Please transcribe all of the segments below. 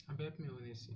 Abeg me honestly.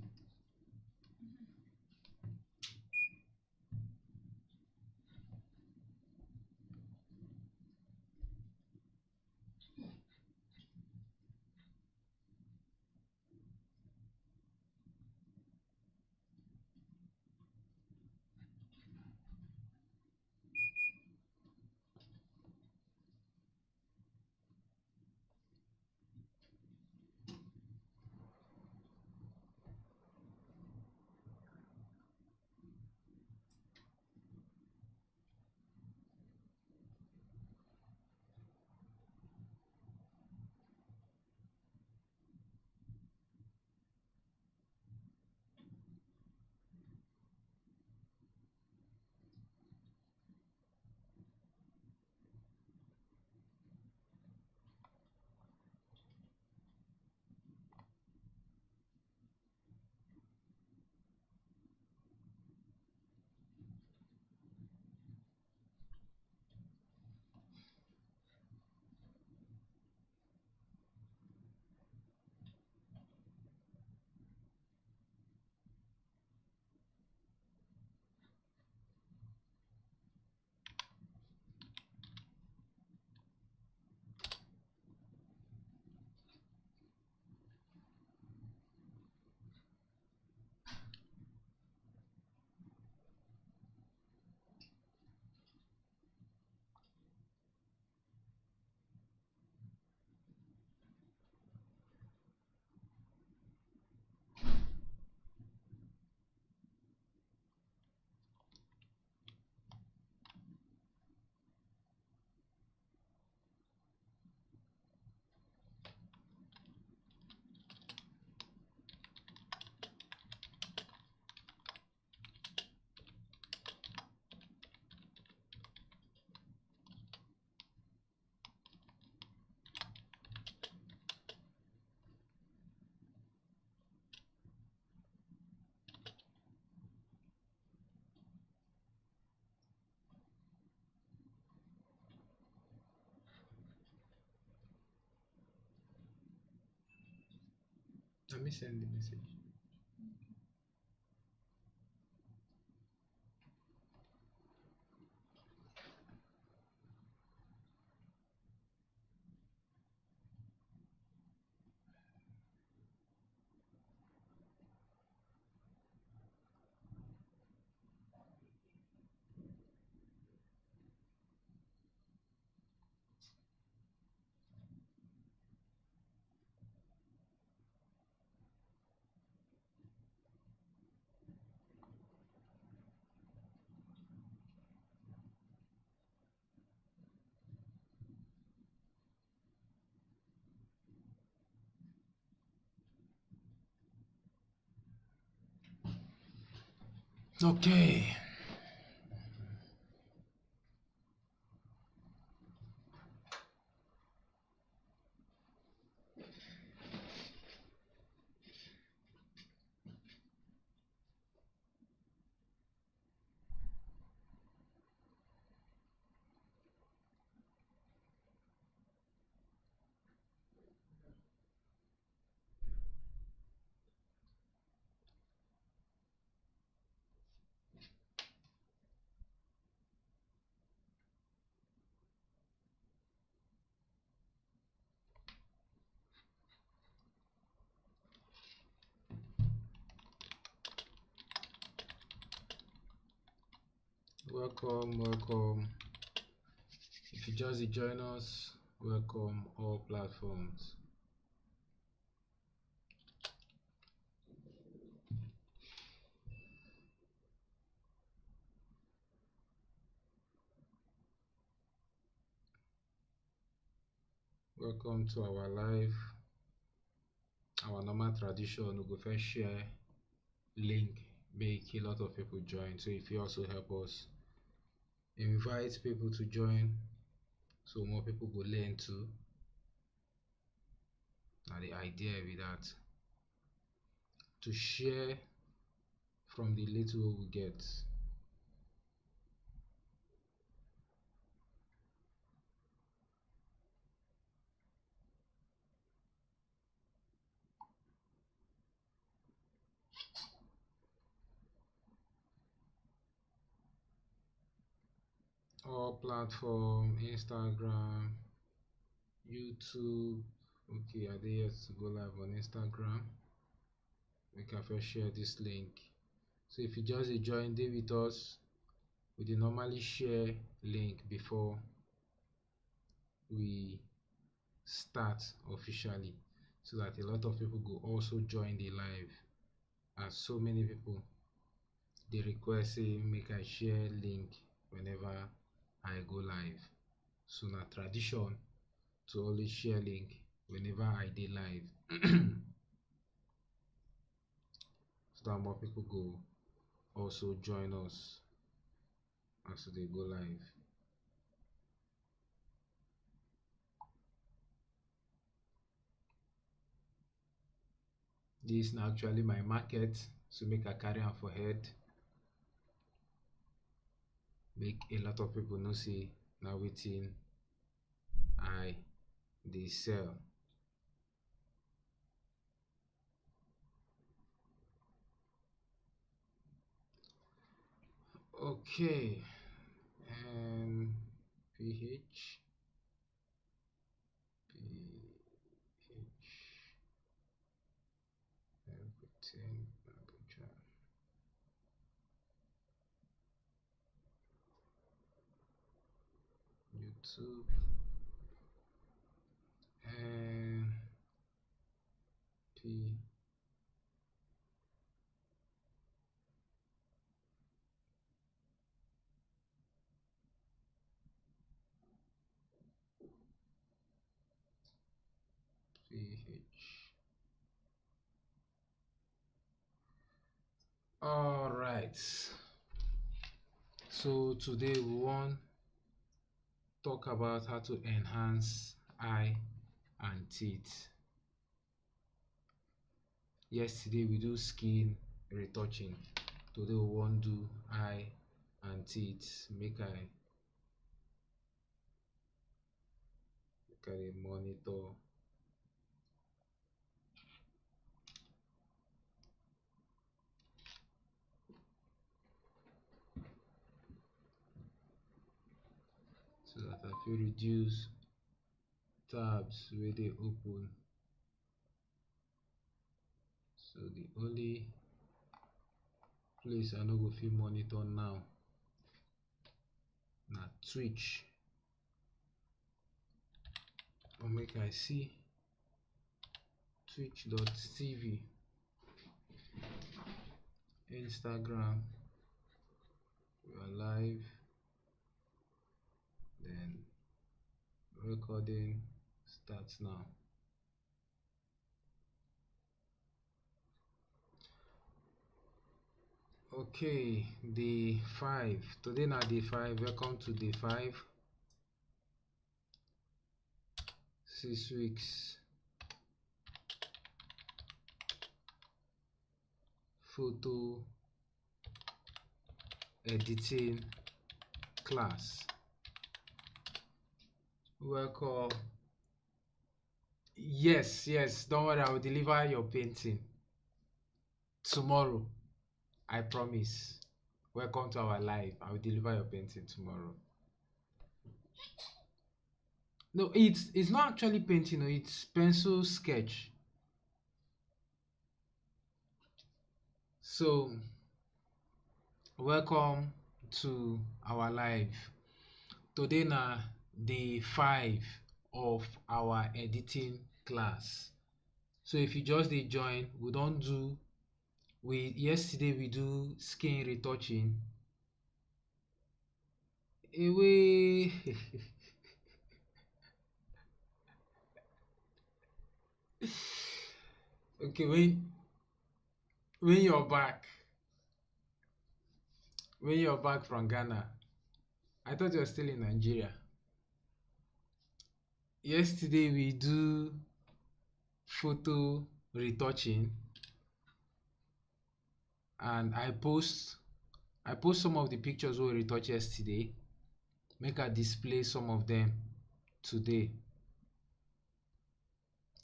Let me send the message. Okay. Welcome. If you just join us, welcome all platforms. Welcome to our live. Our normal tradition, we go first share link, make a lot of people join. So if you also help us invite people to join, so more people go learn too. Now the idea with that, to share from the little we get. all platform, Instagram, YouTube. Okay, are they yet to go live on Instagram? We can first share this link. So if you just join day with us, we dey normally share link before we start officially, so that a lot of people go also join the live. As so many people they request say make I share link whenever I go live. So na tradition to always share link whenever I dey live. So that more people go also join us as they go live. This na actually my market, so make I carry am for head, make a lot of people know say na wetin I dey sell. Okay, and ph everything Abuja. YouTube and P PH. All right. So today we want talk about how to enhance eye and teeth. Yesterday we do skin retouching. Today we want do eye and teeth. Make I monitor. So that I feel reduce tabs where they open. So the only place I no go fit monitor now na Twitch. Or make I see twitch.tv, Instagram, we are live, then recording starts now. Okay, day 5. Today na day 5. Welcome to day 5. 6 weeks photo editing class. Welcome. Yes, don't worry, I will deliver your painting tomorrow. I promise. Welcome to our live. I will deliver your painting tomorrow. No, it's not actually painting, no, it's pencil sketch. So welcome to our live. Today na day 5 of our editing class. So if you just dey join, yesterday we do skin retouching. Away. Okay, when you're back from Ghana, I thought you were still in Nigeria. Yesterday we do photo retouching, and I post some of the pictures we retouched yesterday. Make I display some of them today.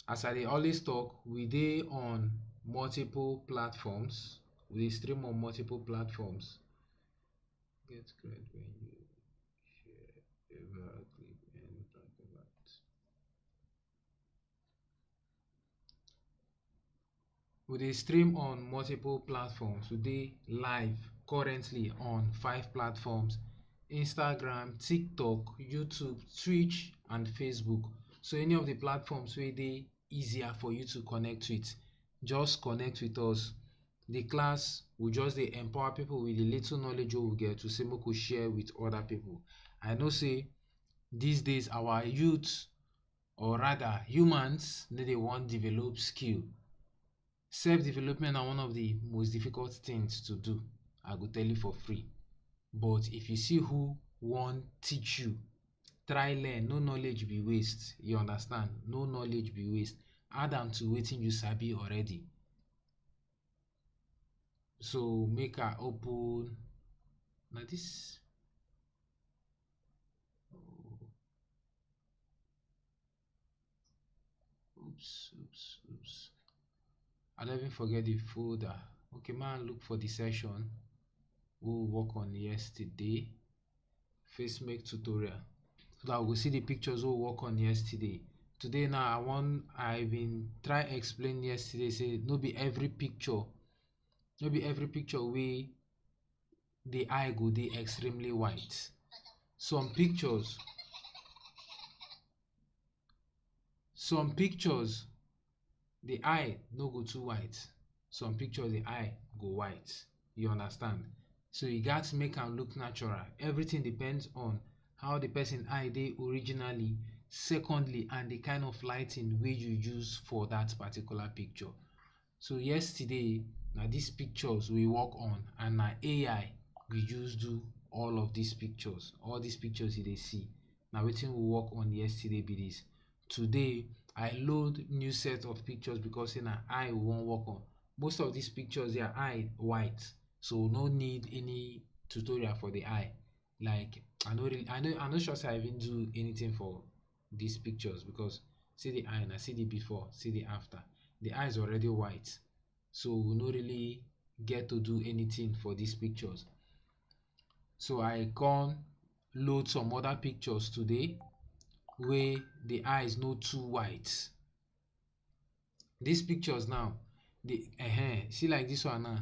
As I always talk, we dey on multiple platforms. We stream on multiple platforms. Get great when you share. Ever clip and talk about. We dey stream on multiple platforms. We dey live currently on 5 platforms: Instagram, TikTok, YouTube, Twitch, and Facebook. So any of the platforms wey dey easier for you to connect with, just connect with us. The class will just dey empower people with the little knowledge wey we get to say make we share with other people. I know say these days our youth, or rather humans, no dey wan develop skill. Self-development na one of the most difficult things to do. I go tell you for free. But if you see who wan teach you, try learn. No knowledge be waste. You understand? No knowledge be waste. Add am to wetin you sabi already. So make I open na this. Oops. I don't even forget the folder. Okay, man, look for the session we'll work on yesterday. Face make tutorial. So that we'll see the pictures we'll work on yesterday. Today now I been try explain yesterday, say no be every picture wey the eye go dey extremely white. Some pictures the eye no go too white. Some pictures the eye go white. You understand? So you gats make am look natural. Everything depends on how the person eye dey originally, secondly, and the kind of lighting wey you use for that particular picture. So yesterday na these pictures we work on, and na AI we use do all of these pictures. All these pictures you dey see, na wetin we work on yesterday be this. Today I load new set of pictures because say na eye we wan work on. Most of these pictures their eye white, so no need any tutorial for the eye. Like I no sure say I even do anything for these pictures, because see the eye, na see the before, see the after. The eye is already white, so we no really get to do anything for these pictures. So I can load some other pictures today where the eyes no too white. These pictures now, see like this one now,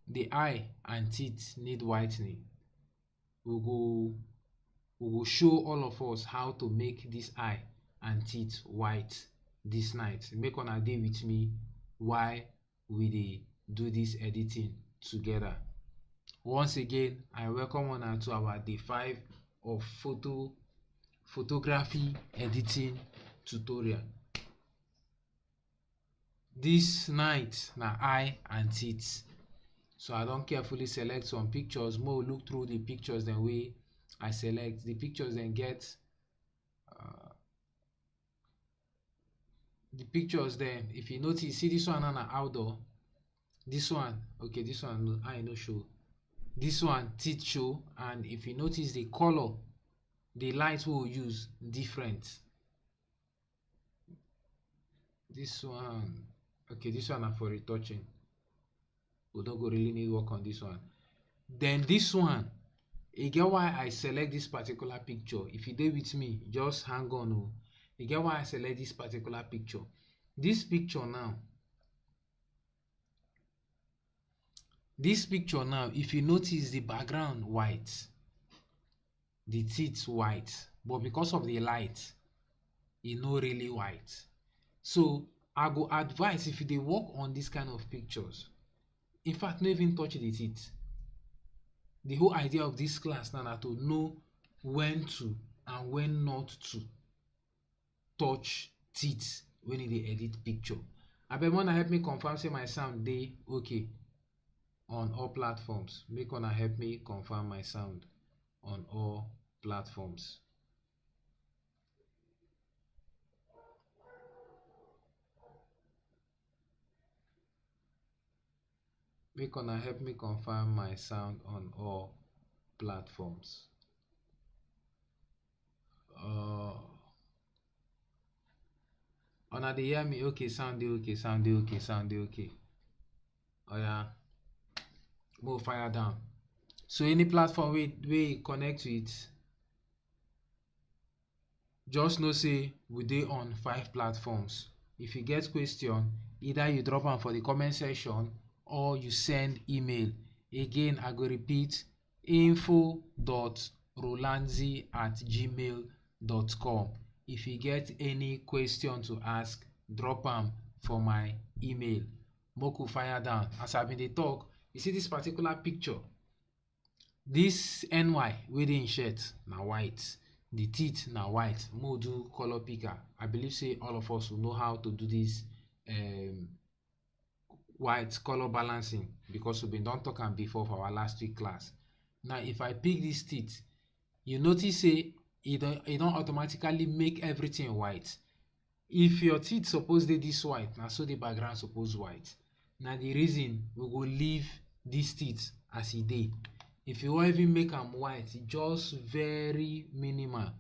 the eye and teeth need whitening. We go show all of us how to make this eye and teeth white this night. Make una dey with me while we dey do this editing together. Once again, I welcome una to our day 5 of photography editing tutorial. This night na eye and teeth. So I don carefully select some pictures. More look through the pictures then way I select. The pictures then get the pictures then, if you notice, see this one na outdoor. This one, okay, this one eye no show. This one teeth show, and if you notice the color, the light we use different. This one, okay, this one na for retouching. We don't go really need work on this one. Then this one, e get why I select this particular picture. If you dey with me, just hang on. Oh. You get why I select this particular picture. This picture now, if you notice the background white, the teeth white, but because of the light, e no really white. So I go advise, if you dey work on this kind of pictures, in fact, no even touch the teeth. The whole idea of this class now na to know when to and when not to touch teeth when you dey edit picture. Abeg, una help me confirm say my sound dey okay on all platforms. Make una help me confirm my sound on all platforms. Make una help me confirm my sound on all platforms. Una dey hear me? Okay, sound dey okay. Oh yeah, more fire down. So any platform we connect with, just know say we dey on 5 platforms. If you get question, either you drop am for the comment section or you send email. Again, I go repeat: info.rolanzi@gmail.com. If you get any question to ask, drop am for my email. Moku fire down. As I been dey talk, you see this particular picture, this NY wey dey in shirt na white, the teeth na white. Mo do color picker. I believe say all of us will know how to do this white color balancing, because we been don talk am before for our last week class. Now if I pick this teeth, you notice say e don automatically make everything white. If your teeth suppose dey this white, na so the background suppose white. Na the reason we go leave this teeth as e dey. If you wan even make am white, just very minimal.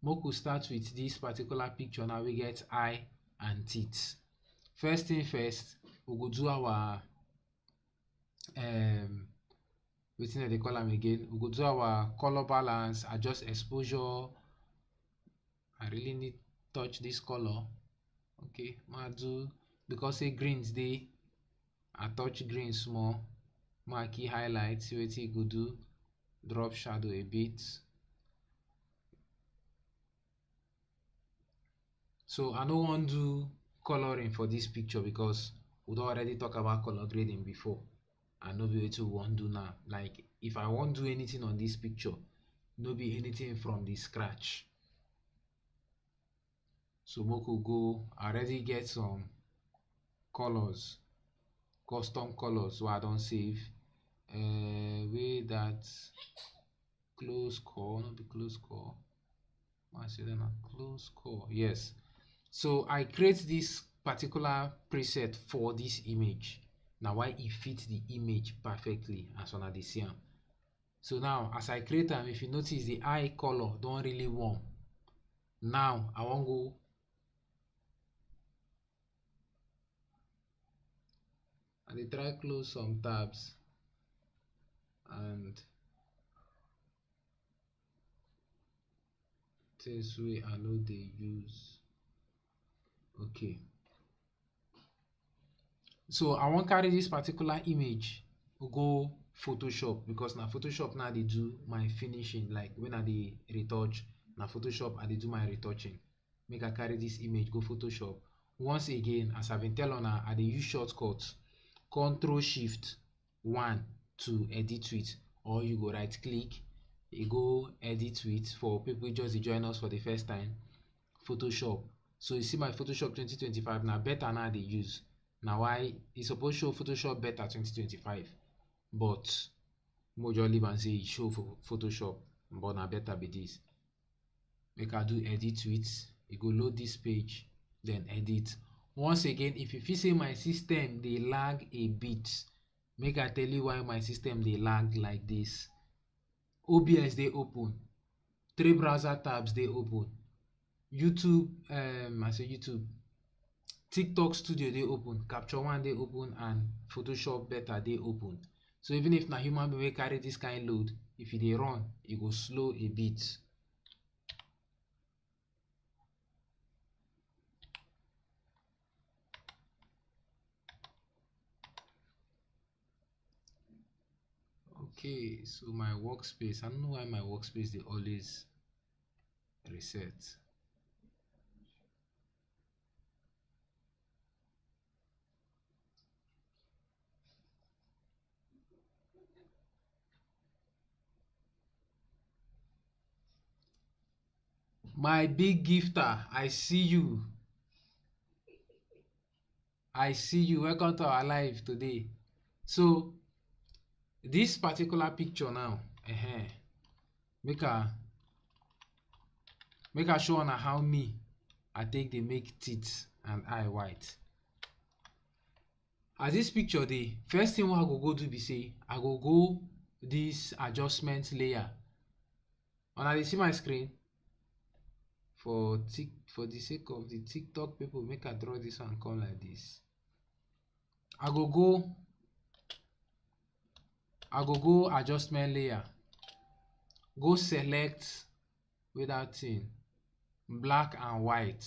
Make we start with this particular picture now. We get eye and teeth. First thing first, we go do our wetin dem dey call am again. We go do our color balance, adjust exposure. I really need touch this color. Okay, ma do, because say greens dey, I touch green small. Ma key highlight, see wetin e go do. Drop shadow a bit. So I no wan do coloring for this picture because we don already talk about color grading before. I no be wetin we wan do now. Like if I wan do anything on this picture, no be anything from the scratch. So make we go. I already get some colors, custom colors wey I don save. Wey that close call, no be close call. I say that na close call. Yes. So I create this particular preset for this image. Now why e fit the image perfectly as una dey see am. So now as I create am, if you notice the eye color don really warm. Now I wan go I dey try close some tabs and things wey I no dey use. Okay. So I wan carry this particular image go Photoshop, because na Photoshop now dey do my finishing. Like when I dey retouch, na Photoshop I dey do my retouching. Make I carry this image go Photoshop. Once again, as I been tell una, I dey use shortcut Ctrl+Shift+1 to edit with, or you go right click, you go edit with. For people wey just dey join us for the first time, Photoshop. So you see my Photoshop 2025 na beta now I dey use. Na why e suppose show Photoshop beta 2025, but mo just leave am say e show for Photoshop, but na beta be this. Make I do edit with, e go load this page, then edit. Once again, if you feel say my system dey lag a bit, make I tell you why my system dey lag like this. OBS dey open, 3 browser tabs dey open, YouTube, TikTok Studio dey open, Capture One dey open, and Photoshop beta dey open. So even if na human being wey carry this kind load, if e dey run, e go slow a bit. Okay, so my workspace, I don't know why my workspace dey always reset. My big gifter, I see you. I see you. Welcome to our live today. So this particular picture now, make I show una how me I take dey make teeth and eye white. As this picture dey, first thing wey I go do be say I go go this adjustment layer. Una dey see my screen? For the sake of the TikTok people, make I draw this one come like this. I go go adjustment layer, go select with that thing, black and white.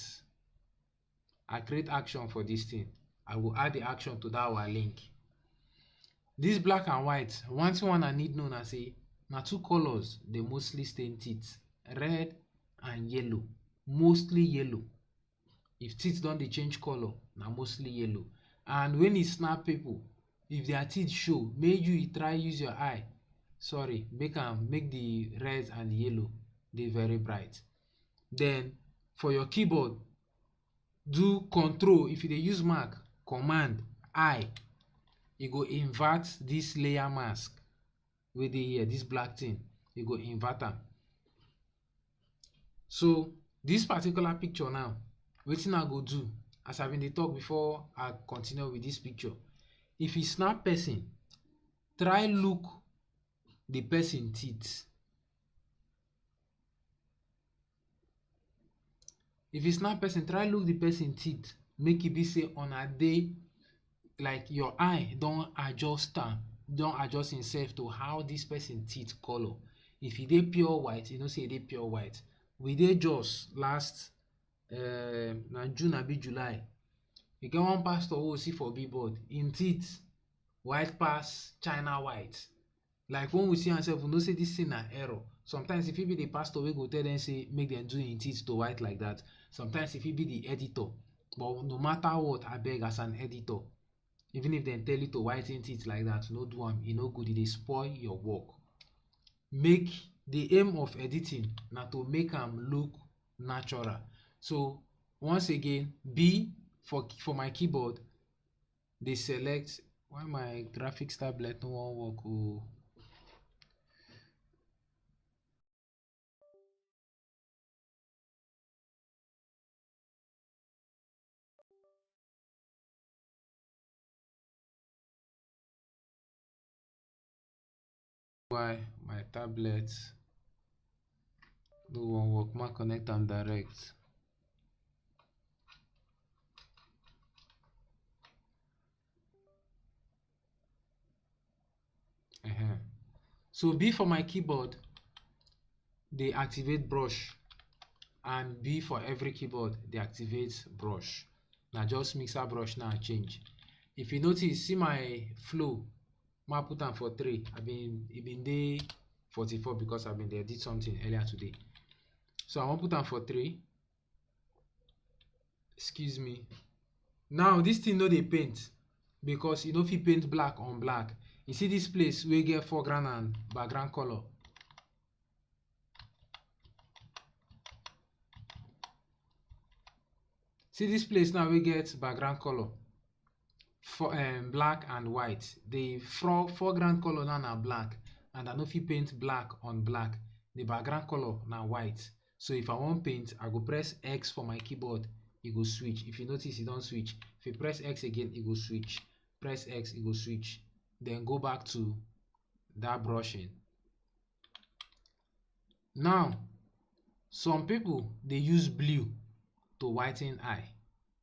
I create action for this thing. I will add the action to that our link. This black and white, one thing I need know na say na two colors dey mostly stain teeth, red and yellow. Mostly yellow. If teeth don dey change color, na mostly yellow. And when e snap people, if their teeth show, make you try use your eye. Sorry, make the red and the yellow dey very bright. Then for your keyboard, do control. If you dey use Mac, command I. You go invert this layer mask wey dey here, this black thing. You go invert am. So this particular picture now, wetin I go do, as I been dey talk before I continue with this picture. If you snap person, try look the person teeth. If you snap person, try look the person teeth. Make e be say una dey like your eye don adjust am, don adjust himself to how this person teeth color. If e dey pure white, you know say e dey pure white. We dey just last na June abi July. E get one pastor wey we see for billboard, him teeth white pass China white. Like when we see ourselves, we know say this thing na error. Sometimes if it be the pastor wey go tell them say make them do him teeth to white like that. Sometimes if it be the editor. But no matter what, abeg as an editor, even if dem tell you to whiten teeth like that, no do am. E no good. E dey spoil your work. Make the aim of editing na to make am look natural. So once again, B for my keyboard, they select. Why my graphics tablet no wan work? Oh. Why my tablet no wan work? Ma connect am direct. So B for my keyboard, they activate brush, and B for every keyboard, they activate brush. Now just mixer brush now change. If you notice, see my flow, I put am for 3. It been day 44 because I've been there did something earlier today. So I want put am for 3. Excuse me. Now this thing no dey paint because you know if you paint black on black. You see this place we get foreground and background color. See this place now we get background color for black and white. The foreground color now na black, and I know if you paint black on black, the background color na white. So if I want paint, I go press X for my keyboard, it go switch. If you notice, it don't switch. If you press X again, it go switch. Press X, it go switch. Then go back to that brushing. Now, some people they use blue to whiten eye,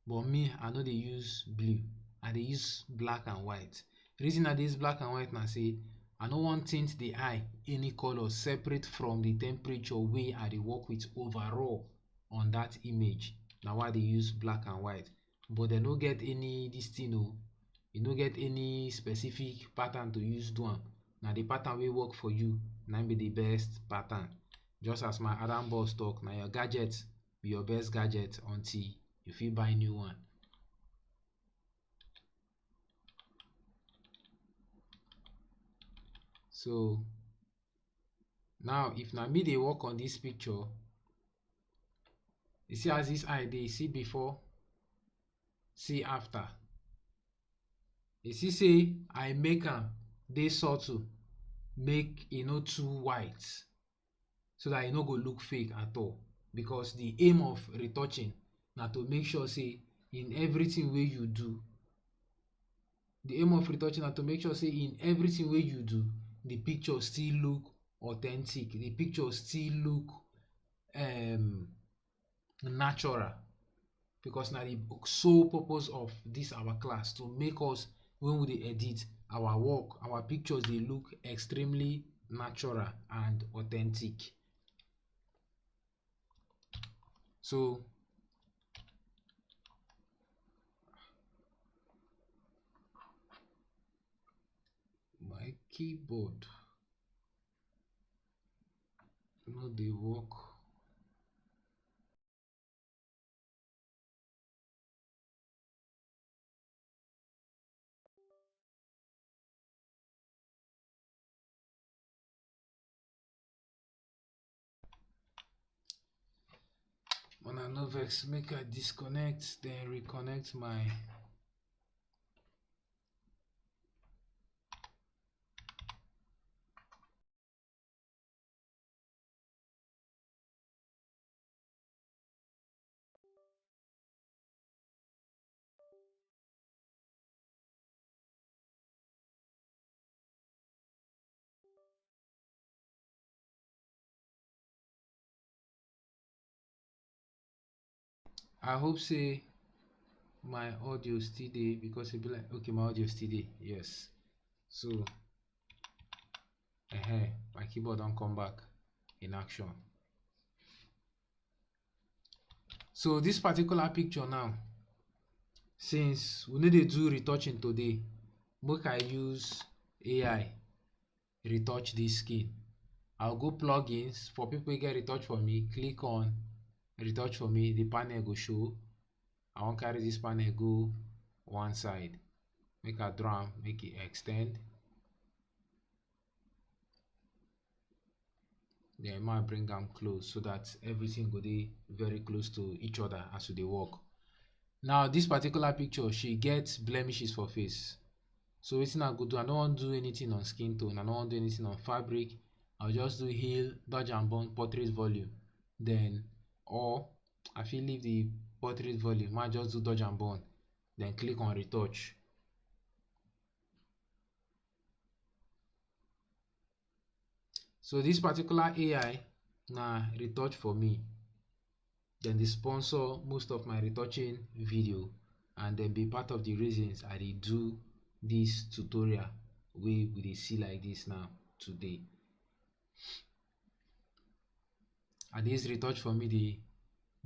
but me I know they use blue. I dey use black and white. The reason I dey use black and white na say I no want tint the eye any color separate from the temperature wey I dey work with overall on that image. Na why I dey use black and white. But they no get any this thing o. You no get any specific pattern to use do am. Na the pattern wey work for you na be the best pattern. Just as my Adam boss talk, na your gadget be your best gadget until you fit buy new one. So now if na me dey work on this picture, you see as this eye dey, see before, see after. You see say I make am dey subtle, make e no too white, so that e no go look fake at all. Because the aim of retouching na to make sure say in everything wey you do, the aim of retouching na to make sure say in everything wey you do, the picture still look authentic. The picture still look natural. Because na the sole purpose of this our class to make us, when we dey edit our work, our pictures dey look extremely natural and authentic. So my keyboard no dey work. Una no vex, make I disconnect then reconnect my I hope say my audio still dey, because it be like, okay, my audio still dey, yes. So my keyboard don come back in action. So this particular picture now, since we no dey do retouching today, make I use AI retouch this skin. I'll go plugins. For people get retouch for me, click on retouch for me, the panel go show. I wan carry this panel go one side, make I draw am, make it extend. Then I bring am close so that everything go dey very close to each other as we dey work. Now this particular picture, she gets blemishes for face. So wetin I go do, I no wan do anything on skin tone, I no wan do anything on fabric. I'll just do heal, dodge and burn, portrait volume. Then, or I fit leave the portrait volume, I just do dodge and burn. Then click on retouch. So this particular AI na retouch for me. Then they sponsor most of my retouching video, and then be part of the reasons I dey do this tutorial wey we dey see like this now today. And this retouch for me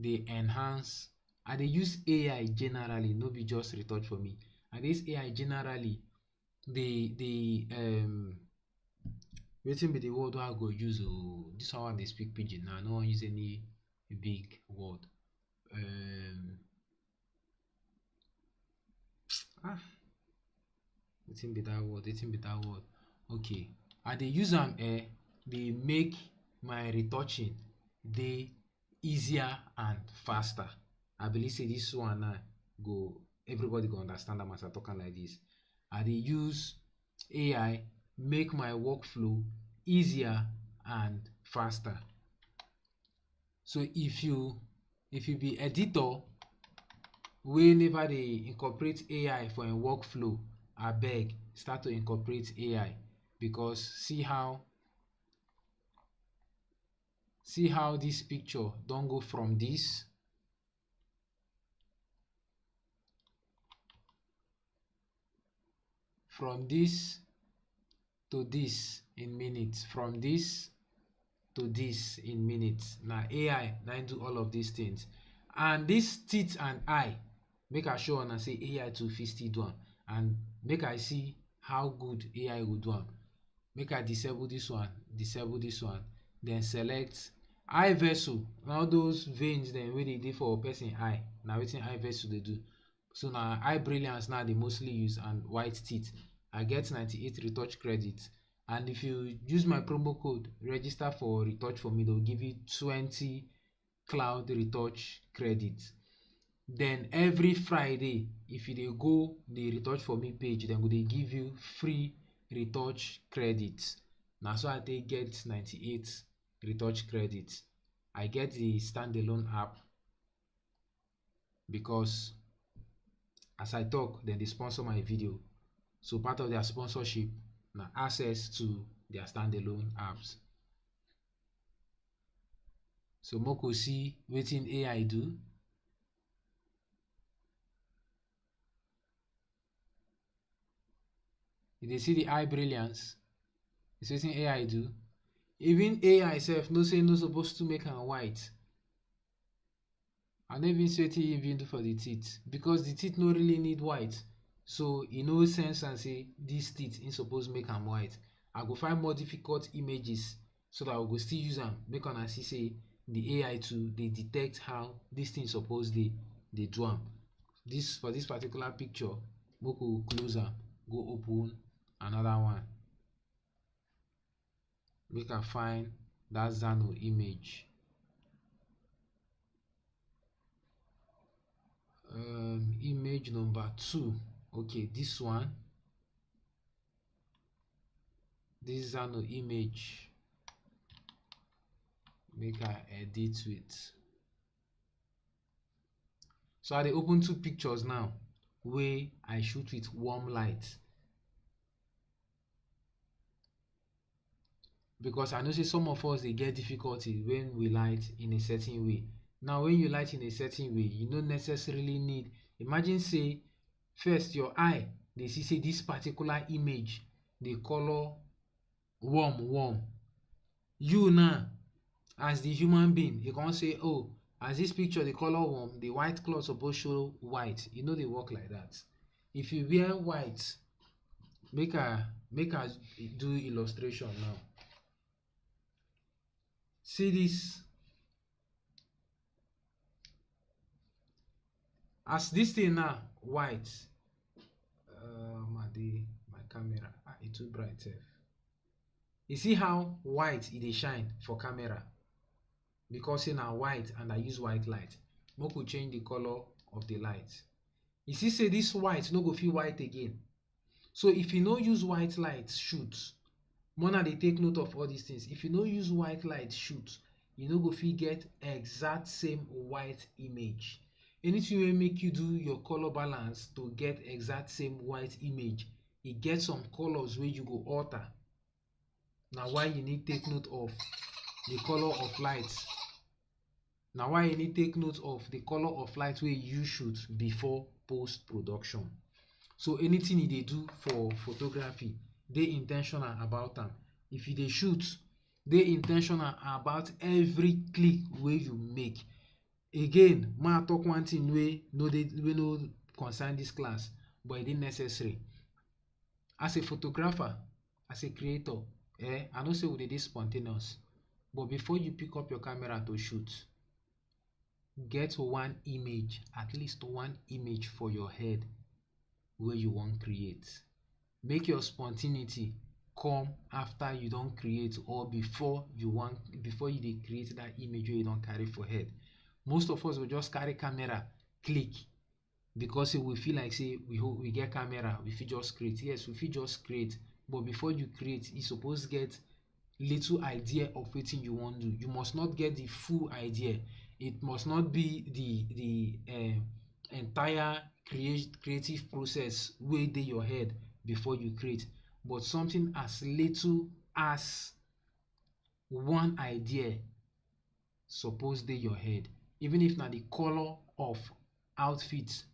dey enhance. I dey use AI generally, no be just retouch for me. And this AI generally dey wetin be the word wey I go use? This one dey speak pidgin now, I no wan use any big word. Wetin be that word? Wetin be that word? Okay, I dey use am dey make my retouching dey easier and faster. I believe say this one now everybody go understand am as I talk am like this. I dey use AI make my workflow easier and faster. So if you be editor wey never dey incorporate AI for im workflow, abeg start to incorporate AI, because see how this picture don go from this to this in minutes, from this to this in minutes. Na AI na do all of these things. And this teeth and eye, make I show una say AI too fit still do am, and make I see how good AI go do am. Make I disable this one, then select eye vessel. All those veins dem wey dey for person eye, na wetin eye vessel dey do. So na eye brilliance now dey mostly use, and white teeth. I get 98 retouch credits, and if you use my promo code register for retouch for me, they'll give you 20 cloud retouch credits. Then every Friday, if you dey go the retouch for me page, then go dey give you free retouch credits. Na so I take get 98 retouch credits. I get the standalone app because as I talk, then they sponsor my video. So part of their sponsorship na access to their standalone apps. So make we see wetin AI do. You dey see the eye brilliance? It's wetin AI do. Even AI sef know say no suppose to make am white. I no even see wetin e even do for the teeth, because the teeth no really need white. So e no sense and say this teeth e suppose make am white. I go find more difficult images so that we go still use am make una see say the AI too dey detect how this thing suppose dey do am. This for this particular picture, make we close am, go open another one. Make I find that Zano image. Image number 2. Okay, this one. This Zano image. Make I edit with. So I dey open 2 pictures now wey I shoot with warm light, because I know say some of us dey get difficulty when we light in a certain way. Now when you light in a certain way, you no necessarily need, imagine say first your eye dey see say this particular image dey color warm. You now as the human being, you can't say, oh, as this picture the color warm, the white cloth suppose show white. You know they work like that. If you wear white, make I do illustration now. See this, as this thing now white. My camera, it too bright. You see how white it dey shine for camera, because it's now white and I use white light. Make we change the color of the light. You see say this white no go feel white again. So if you no use white light shoot, Mona dey take note of all these things. If you no use white light shoot, you no go fit get exact same white image. Anything wey make you do your color balance to get exact same white image, e get some colors wey you go alter. Na why you need take note of the color of light. Na why you need take note of the color of light wey you shoot before post production. So anything you dey do for photography, dey intentional about am. If you dey shoot, dey intentional about every click wey you make. Again, ma talk one thing wey no concern this class, but e dey necessary. As a photographer, as a creator, I know say we dey spontaneous, but before you pick up your camera to shoot, get one image, at least one image for your head wey you wan create. Make your spontaneity come after you don create, or before you dey create that image wey you don carry for head. Most of us will just carry camera, click, because we feel like say we get camera, we fit just create. Yes, we fit just create, but before you create, you suppose get little idea of wetin you wan do. You must not get the full idea. It must not be the entire creative process wey dey your head before you create, but something as little as one idea suppose dey your head. Even if na the color of outfit,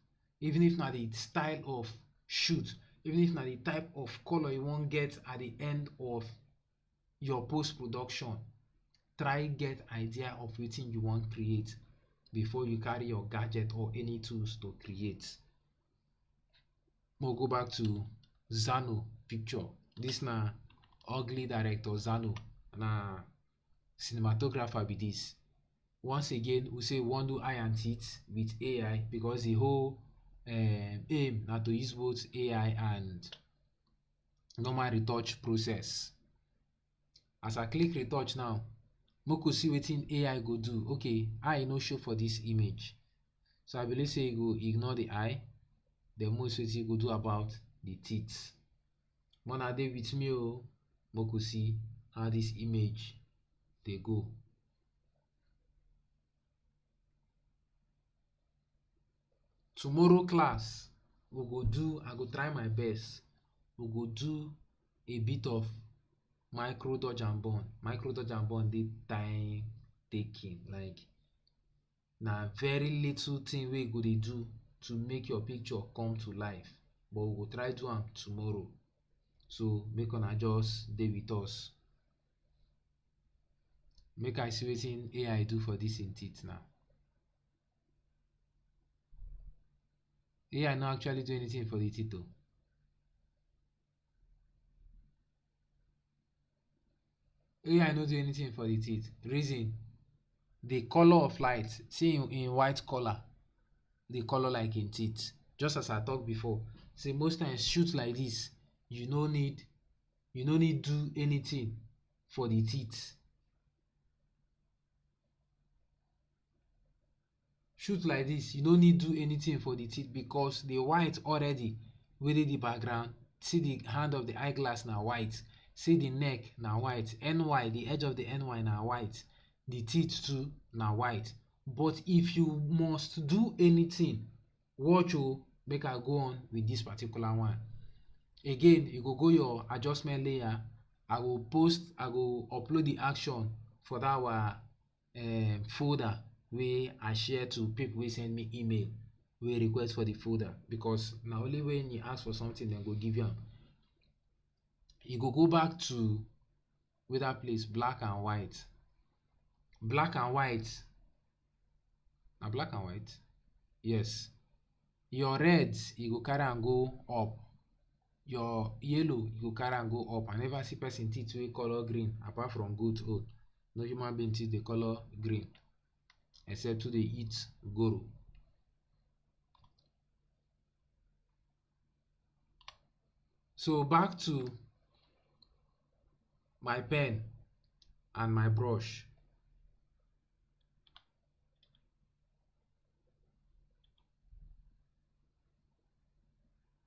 even if na the style of shoot, even if na the type of color you wan get at the end of your post production, try get idea of wetin you wan create before you carry your gadget or any tools to create. We'll go back to Zano picture. This na ugly director Zano, na cinematographer be this. Once again, we say we wan do eye and teeth with AI, because the whole aim na to use both AI and normal retouch process. As I click retouch now, make we see wetin AI go do. Okay, eye no show for this image, so I believe say e go ignore the eye. Then most wetin e go do about the teeth. Mona dey with me o, make we see how this image dey go. Tomorrow class, I go try my best. We go do a bit of micro dodge and burn. Micro dodge and burn dey time taking. Like, na very little thing wey you go dey do to make your picture come to life, but we go try do am tomorrow. So make una just dey with us. Make I see wetin AI do for this in teeth now. AI no actually do anything for the teeth though. AI no do anything for the teeth. Reason, the color of light, see in white color, the color like in teeth. Just as I talked before, say most times shoot like this, you no need do anything for the teeth. Shoot like this, you no need do anything for the teeth because the white already wey dey the background. See the hand of the eyeglass na white, see the neck na white, ny, the edge of the ny na white, the teeth too na white. But if you must do anything, watch o, make I go on with this particular one. Again, you go your adjustment layer. I go upload the action for that our folder wey I share to people wey send me email wey request for the folder, because na only when you ask for something dem go give you am. You go back to that place, black and white. Black and white, na black and white? Yes. Your red, you go carry am go up. Your yellow, you go carry am go up. I never see person teeth wey color green apart from goat own. No human being teeth dey color green except to dey eat goro. So back to my pen and my brush.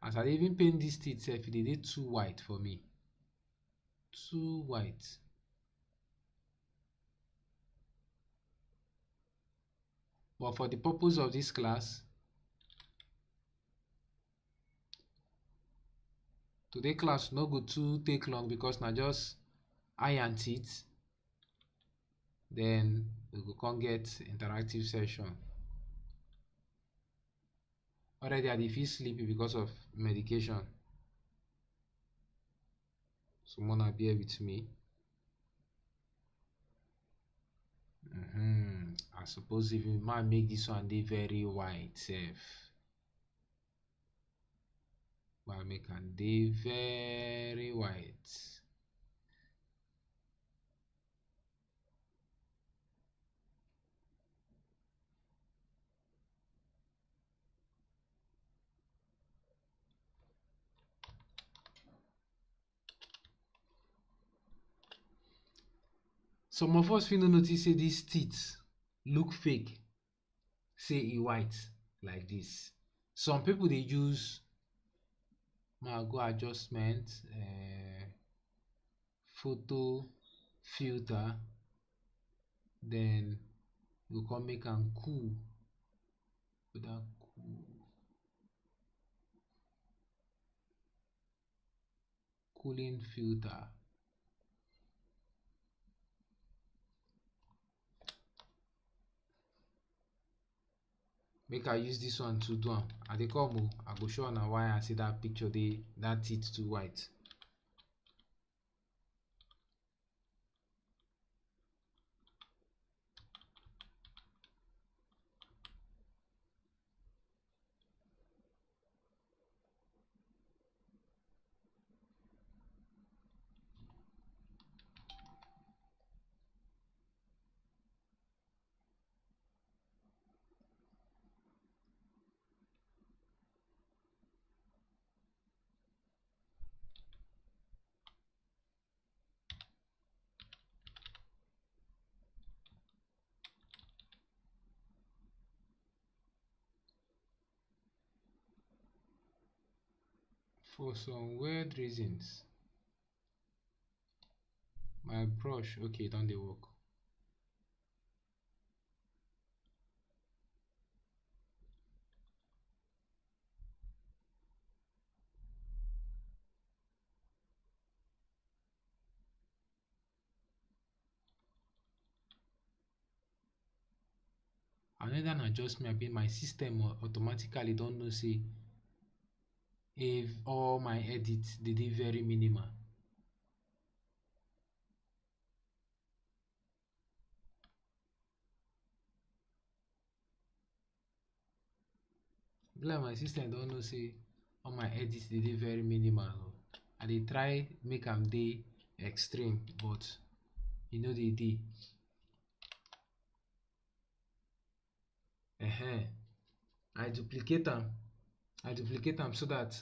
As I dey even paint this teeth sef, e dey too white for me. Too white. But for the purpose of this class, today class no go too take long because na just eye and teeth. Then we go come get interactive session. Already I dey feel sleepy because of medication. So una bear with me. I suppose if you might make this one dey very white sef. But make am dey very white. Some of us fit no notice say these teeth look fake, say e white like this. Some people dey use go adjustment, photo filter, then you go come make am cool with that cooling filter. Make I use this one to do am. I dey come o, I go show una why I see that picture dey that teeth too white. For some weird reasons, my brush, okay, don dey work. Another na just me, abi my system automatically don know say if all my edits dey dey very minimal. like my system don't know say all my edits they dey very minimal o. I dey try make am dey extreme but e no dey dey. I duplicate am. So that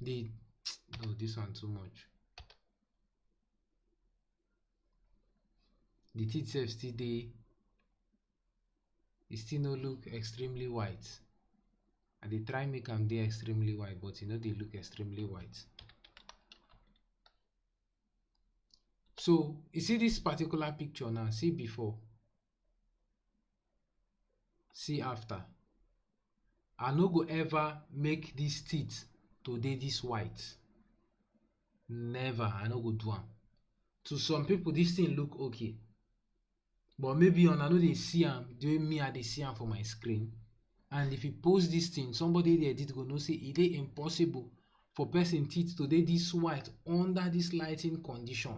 the no, this one too much. The teeth sef still dey, e still no look extremely white. I dey try make am dey extremely white but e no dey look extremely white. So you see this particular picture now, see before, see after. I no go ever make this teeth to dey this white. Never. I no go do am. To some people this thing look okay, but maybe una no dey see am the way me I dey see am for my screen. And if you post this thing, somebody dey edit go know say e dey impossible for person teeth to dey this white under this lighting condition.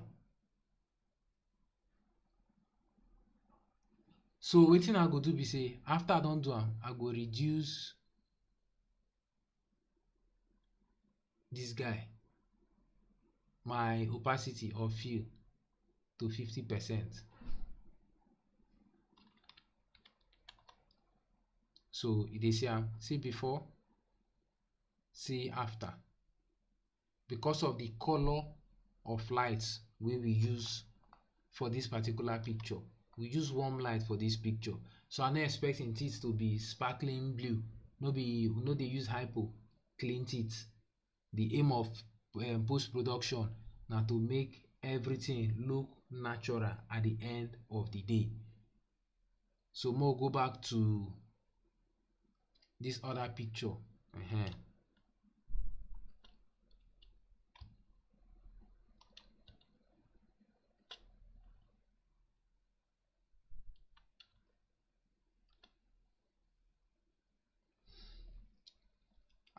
So wetin I go do be say after I don do am, I go reduce this guy, my opacity or fill to 50%. So you dey see am, see before, see after. Because of the color of lights wey we use for this particular picture, we use warm light for this picture. So I'm not expecting teeth to be sparkling blue. No dey use hypo clean teeth. The aim of post-production na to make everything look natural at the end of the day. So more go back to this other picture.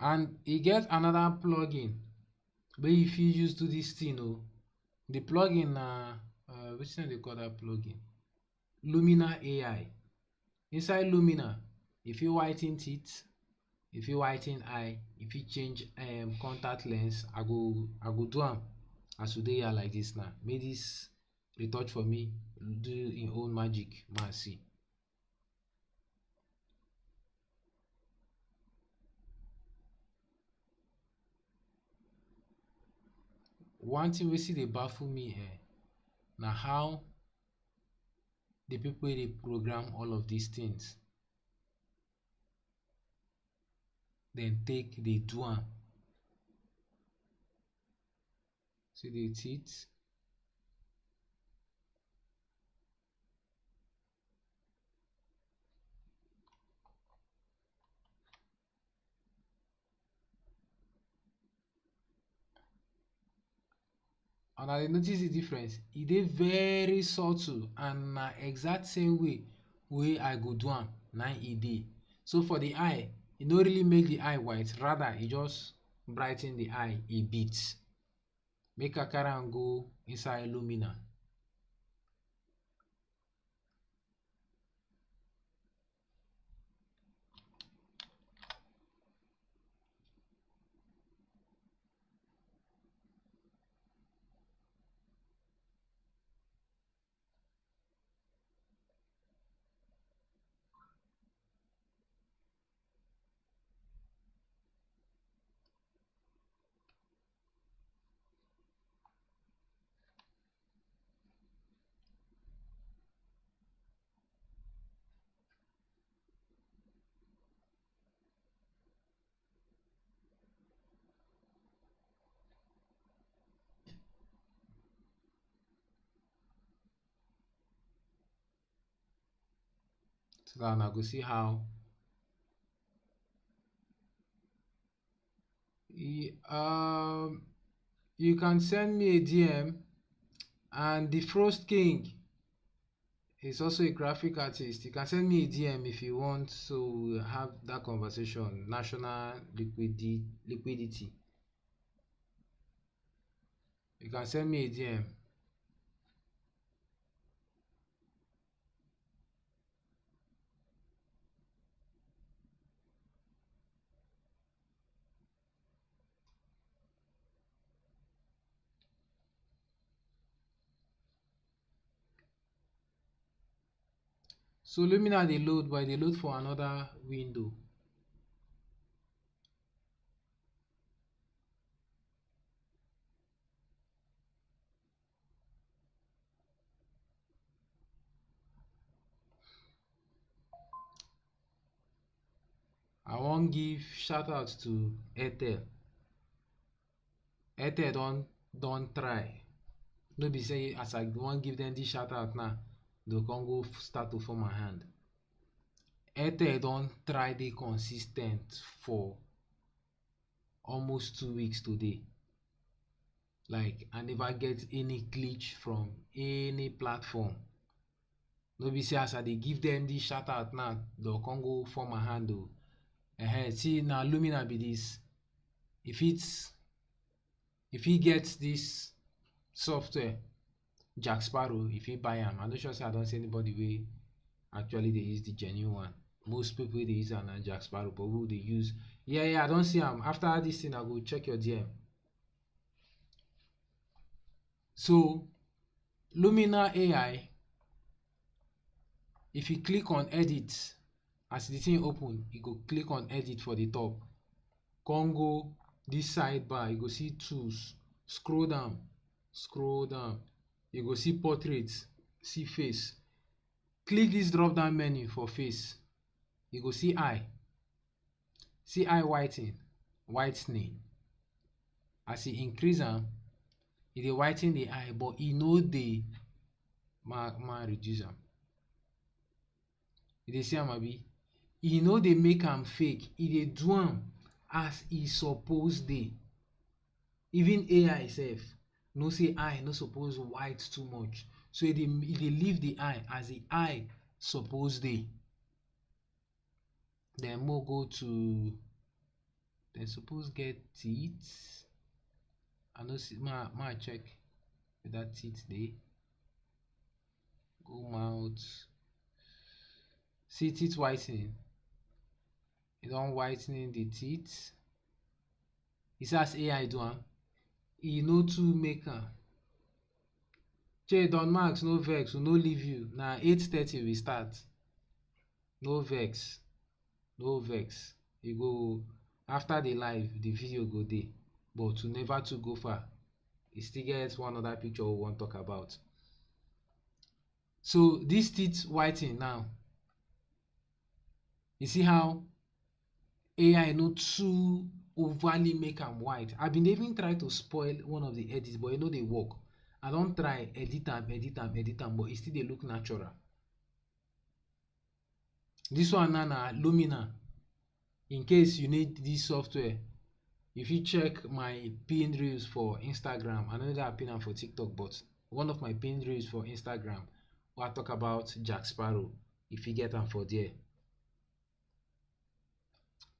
And e get another plugin wey you fit use do this thing o. The plugin na which one they call that plugin? Lumina AI. Inside Lumina, if you whiten teeth, if you whiten eye, if you change contact lens, I go do am as we dey here like this now. Make this retouch for me do im own magic, ma see. One thing wey still dey baffle me na how the people wey dey program all of these things then take dey do am. See the teeth. And I notice the difference. E dey very subtle and na exact same way I go do am na e dey. So for the eye, e no really make the eye white, rather e just brighten the eye a bit. Make I carry am go inside Lumina. So that I go see how you can send me a DM. And the Frost King is also a graphic artist. You can send me a DM if you want, so we'll have that conversation. National liquidity. You can send me a DM. So Lumina dey load, but dey load for another window. I wan give shout out to Airtel. Airtel don try. No be say as I wan give them this shout out now, they come go start to form my hand. Airtel don try dey consis ten t for almost 2 weeks today. Like I never get any glitch from any platform. No be say as I dey give them this shout out now, they come go form my hand o. See na Lumina be this. If he gets this software, Jack Sparrow, if he buy am, I no sure say I don see anybody wey actually dey use the genuine one. Most people wey dey use am na Jack Sparrow, but who dey use I don see am. After this thing, I go check your DM. So Lumina AI, if you click on edit, as the thing open, you go click on edit for the top. Come go this sidebar, you go see tools. Scroll down. You go see portrait, see face. Click this drop down menu for face. You go see eye. See eye whitening. As you increase am, e dey whiten the eye, but e no dey reduce am. You dey see am abi? E no dey make am fake. E dey do am as e suppose dey. Even AI sef know say eye no suppose white too much, so e dey leave the eye as the eye suppose dey. Then mo go to, dem suppose get teeth. I no see. Ma check whether teeth dey. Go mouth. See teeth whitening. E don whitening the teeth. You see as AI do am? E no too make am. Don Max, no vex, we no leave you. Na 8:30 we start. No vex. You go after the live, the video go dey, but to never to go far. E still get one other picture we wan talk about. So this teeth whitening now, you see how AI no too overly make am white. I been even try to spoil one of the edits, but e no dey work. I don try edit am, but e still dey look natural. This one now na Lumina. In case you need this software, you fit check my pinned reels for Instagram. I know that I pin am for TikTok, but one of my pinned reels for Instagram where I talk about Jack Sparrow, if you get am for there.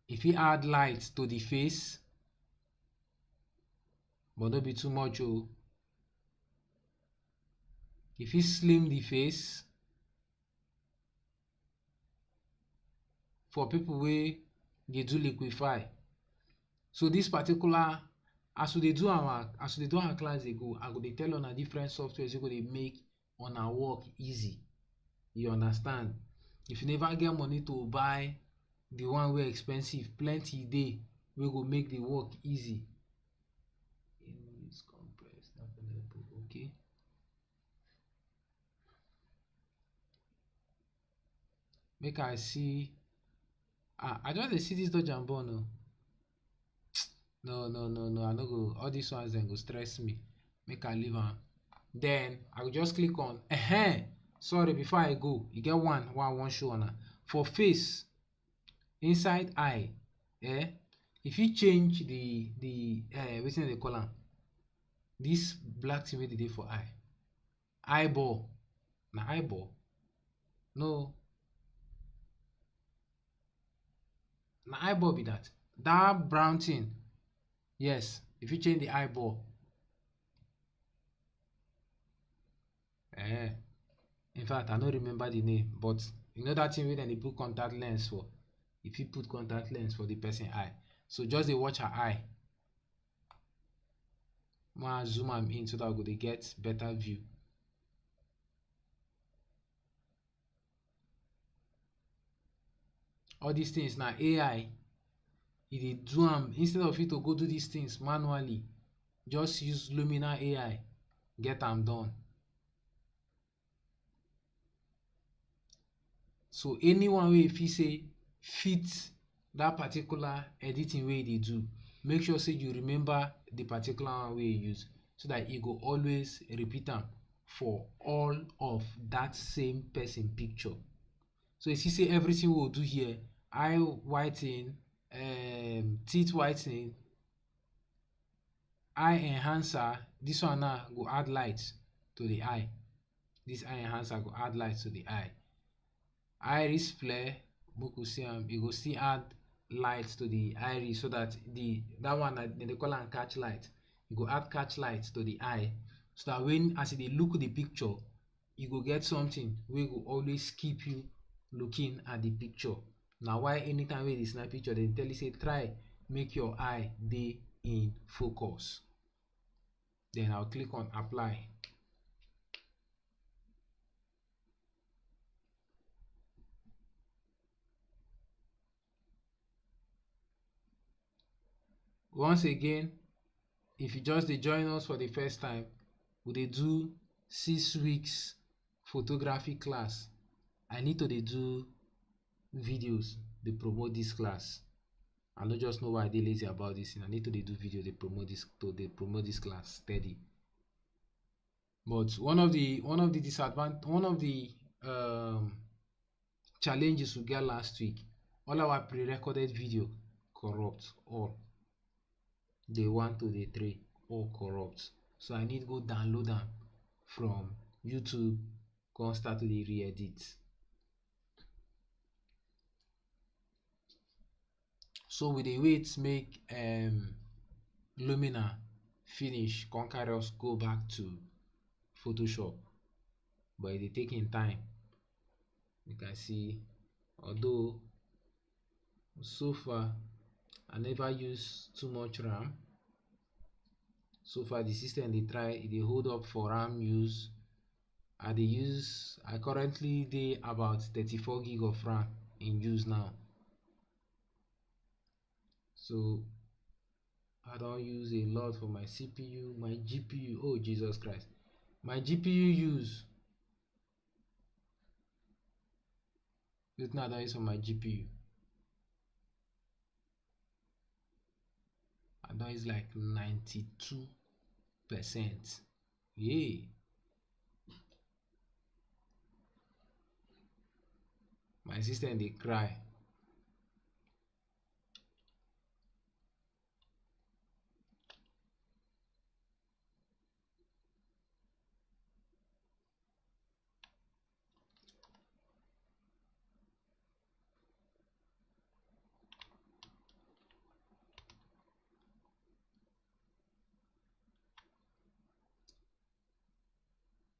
If you add light to the face, but no be too much o. If you slim the face, for people wey dey do liquify. So this particular, as we dey do our class dey go, I go dey tell una different softwares wey go dey make una work easy. You understand? If you never get money to buy the one wey expensive, plenty dey wey go make the work easy. Okay. Make I see. I just dey see this dodge and burn o. No, I no go. All these ones dem go stress me. Make I leave am. Then I go just click on sorry, before I go, you get one I wan show una. For face, inside eye, if you change the wetin they call am, this black thing wey dey for eye, eyeball. Na eyeball? No. Na eyeball be that. That brown thing. Yes, if you change the eyeball. In fact, I don't remember the name, but you know that thing where they put contact lens for. If you put contact lens for the person eye, so just dey watch her eye. More zoom am in so that we go get better view. all these things na AI e dey do am. Instead of you to go do these things manually, just use Lumina AI, get am done. So anyone wey fit say fit that particular editing wey you dey do, make sure say you remember the particular one wey you use, so that e go always repeat am for all of that same person picture. So you see say everything we do here, eye whitening, teeth whitening, eye enhancer, this one now go add light to the eye. This eye enhancer go add light to the eye. Iris flare, make we see am, e go still add light to the iris, so that that one they call am catch light. You go add catch light to the eye, so that when as you dey look the picture, you go get something wey go always keep you looking at the picture. Na why anytime wey you dey snap picture, dem tell you say try make your eye dey in focus. Then I'll click on apply. Once again, if you just dey join us for the first time, we dey do 6 weeks photography class. I need to dey do videos dey promote this class. I no just know why I dey lazy about this thing. I need to dey do video dey promote this class steady. But one of the challenges we get last week, all our pre-recorded video corrupt, all day 1 to day 3 all corrupt. So I need go download them from YouTube, come start to dey re-edit. So we dey wait make Lumina finish, come carry us go back to Photoshop, but e dey take im time. You can see, although so far I never use too much RAM. So far the system dey try, e dey hold up for RAM use. I currently dey about 34 gig of RAM in use now. So I don use a lot for my CPU, my GPU. Oh Jesus Christ, my GPU use, wetin I don use for my GPU, I don use like 92%. Yay! My system dey cry.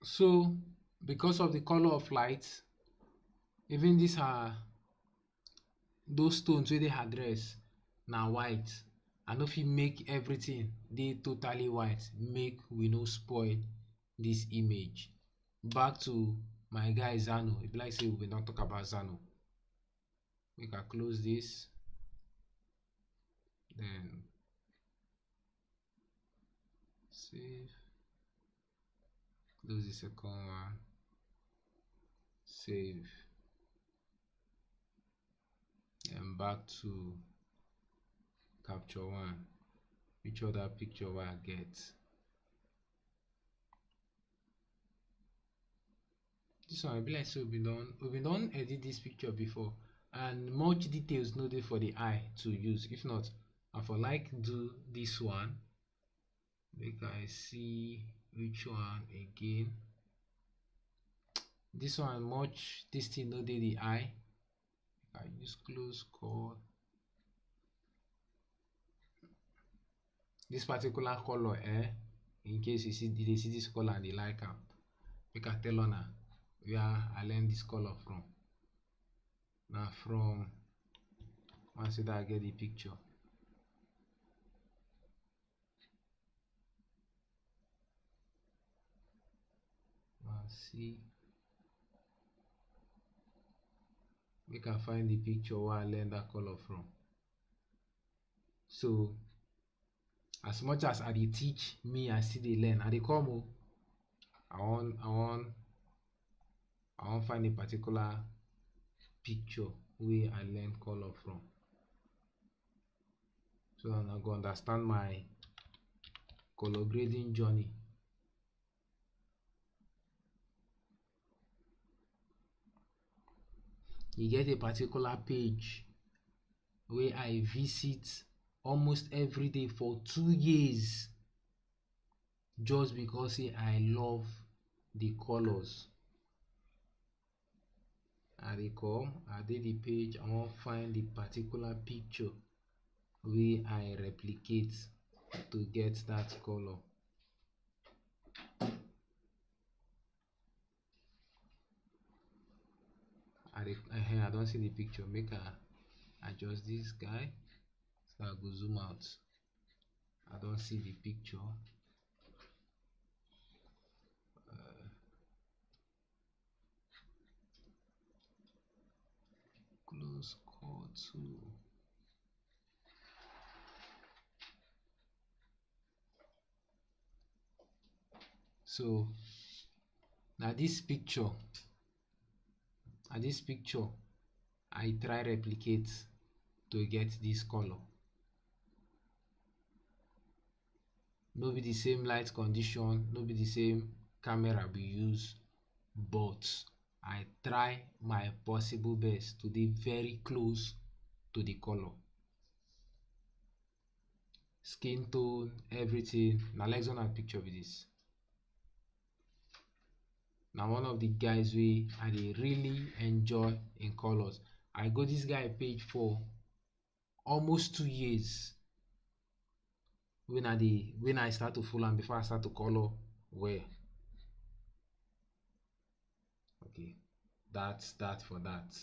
So because of the color of light, even these are those stones wey dey address na white. I no fit make everything dey totally white, make we no spoil this image. Back to my guy Zano. E be like say we bin don talk about Zano. Make I close this, then save, close the second one, save, and back to capture one. Which other picture wey I get? This one, e be like say we been don edit this picture before, and much details no dey for the eye to use. If not, I for like do this one. Make I see which one again. This one, much this thing no dey the eye. I use close call. This particular color, in case you dey see this color and you like am, make I tell una where I learn this color from. Now from once that I get the picture. See make I find the picture where I learn that color from. So as much as I dey teach, me I still dey learn. I dey come o. I wan find a particular picture where I learn color from, so that I go understand my color grading journey. E get a particular page where I visit almost every day for 2 years, just because say I love the colors. I dey come, I dey the page, I wan find the particular picture where I replicate to get that color. I don't see the picture. Make I adjust this guy so I go zoom out. I don't see the picture. Close call to. So now this picture I try replicate to get this color. No be the same light condition, no be the same camera we use, but I try my possible best to be very close to the color. Skin tone, everything. Now let's on a picture with this. Now one of the guys we I really enjoy in colors. I go this guy page for almost 2 years. When I start to follow and before I start to color where. Okay, that's that for that.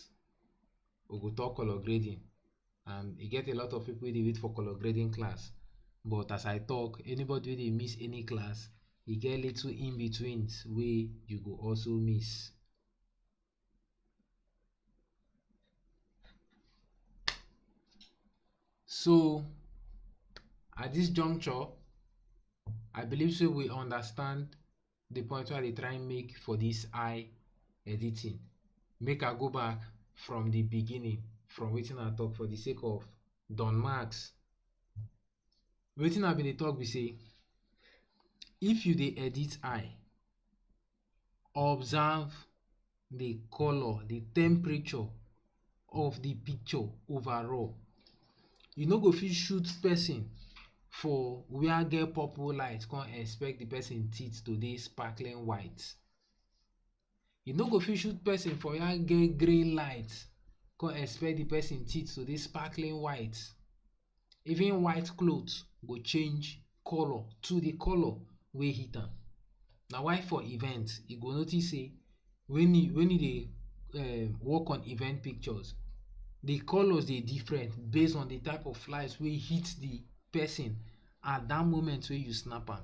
We go talk color grading, and you get a lot of people they wait for color grading class. But as I talk, anybody they miss any class, you get little in betweens where you go also miss. So at this juncture, I believe so we understand the point where they try and make for this eye editing. Make I go back from the beginning, from waiting I talk for the sake of Don Max. Waiting I been dey talk we say, if you dey edit eye, observe the color, the temperature of the picture overall. You no go fit shoot person for where get purple light, can't expect the person teeth to dey sparkling white. You no go fit shoot person for where get green light, can't expect the person teeth to dey sparkling white. Even white clothes go change color to the color wey hit am. Now why for event you go notice say when you dey work on event pictures, the colors dey different based on the type of light wey hit the person at that moment wey you snap am.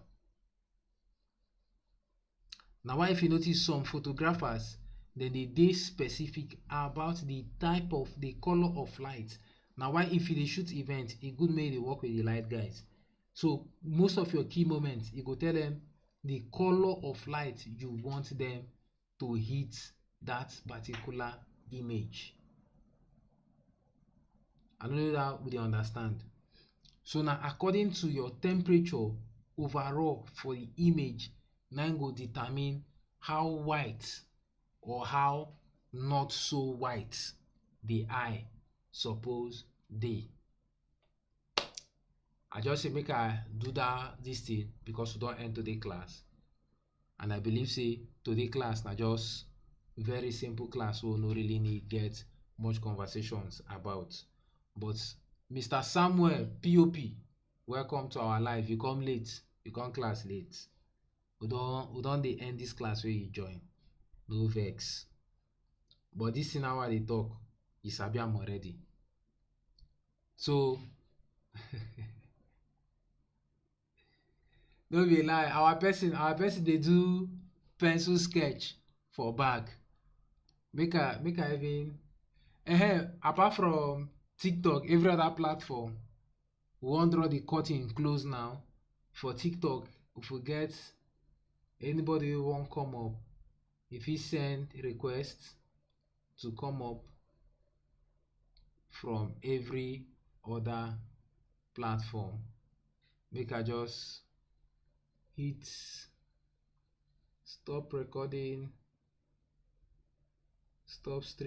Now why if you notice some photographers, then they dey specific about the type of the color of light. Now why if you dey shoot event, e good make you dey work with the light guys. So most of your key moments, you go tell them the color of light you want them to hit that particular image. I don't know that we dey understand. So now according to your temperature overall for the image, now go determine how white or how not so white the eye suppose dey. I just say make I do this thing because we don't end today class, and I believe say today class na just very simple class, so no really need get much conversations about. But Mr. Samuel POP, welcome to our live. You come late, you come class late. We don't dey end this class where you join. No vex. But this thing how they talk, you sabi am already. So no be lie, our person they do pencil sketch for back. Make I Apart from TikTok, every other platform, we wan draw the curtain close now. For TikTok, if we get anybody wey wan come up, e fit send request to come up from every other platform. Make I just hit stop recording, stop stream.